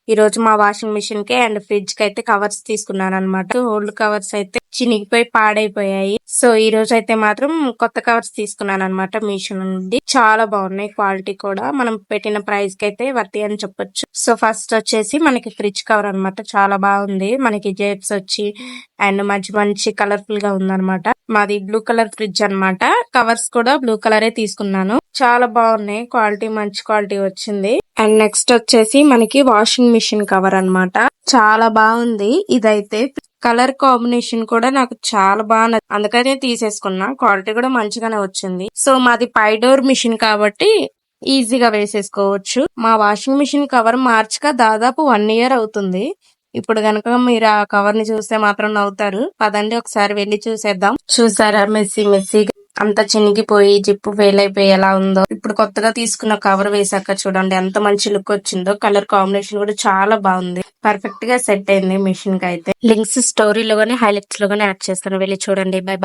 ఈ రోజు మా వాషింగ్ మిషన్ కి అండ్ ఫ్రిడ్జ్ కి అయితే కవర్స్ తీసుకున్నాను అనమాట. ఓల్డ్ కవర్స్ అయితే చినిగిపోయి పాడైపోయాయి. సో ఈ రోజు అయితే మాత్రం కొత్త కవర్స్ తీసుకున్నాను అనమాట మీషో నుండి. చాలా బాగున్నాయి, క్వాలిటీ కూడా మనం పెట్టిన ప్రైస్ కి అయితే వర్తి అని చెప్పొచ్చు. సో ఫస్ట్ వచ్చేసి మనకి ఫ్రిడ్జ్ కవర్ అన్నమాట. చాలా బాగుంది, మనకి జేబ్స్ వచ్చి అండ్ మంచి మంచి కలర్ఫుల్ గా ఉందన్నమాట. మాది బ్లూ కలర్ ఫ్రిడ్జ్ అన్నమాట. కవర్స్ కూడా బ్లూ కలరే తీసుకున్నాను. చాలా బాగున్నాయి, క్వాలిటీ మంచి క్వాలిటీ వచ్చింది. అండ్ నెక్స్ట్ వచ్చేసి మనకి వాషింగ్ మిషన్ కవర్ అన్నమాట. చాలా బాగుంది ఇదైతే. కలర్ కాంబినేషన్ కూడా నాకు చాలా బాగా అందుకనే తీసేసుకున్నా. క్వాలిటీ కూడా మంచిగానే వచ్చింది. సో మాది పై డోర్ మిషన్ కాబట్టి ఈజీగా వేసేసుకోవచ్చు. మా వాషింగ్ మిషన్ కవర్ మార్చక దాదాపు 1 ఇయర్ అవుతుంది. ఇప్పుడు గనక మీరు ఆ కవర్ ని చూస్తే మాత్రం నవ్వుతారు. పదండి ఒకసారి వెళ్ళి చూసేద్దాం. చూసారా మెస్సీ మెస్సీగా అంత చినిగిపోయి జిప్పు ఫెయిల్ అయిపోయి ఎలా ఉందో. ఇప్పుడు కొత్తగా తీసుకున్న కవర్ వేసాక చూడండి ఎంత మంచి లుక్ వచ్చిందో. కలర్ కాంబినేషన్ కూడా చాలా బాగుంది, పర్ఫెక్ట్ గా సెట్ అయింది మిషన్ కి అయితే. లింక్స్ స్టోరీలో గానీ హైలైట్స్ లో గానీ యాడ్ చేస్తాను, వెళ్ళి చూడండి. By by.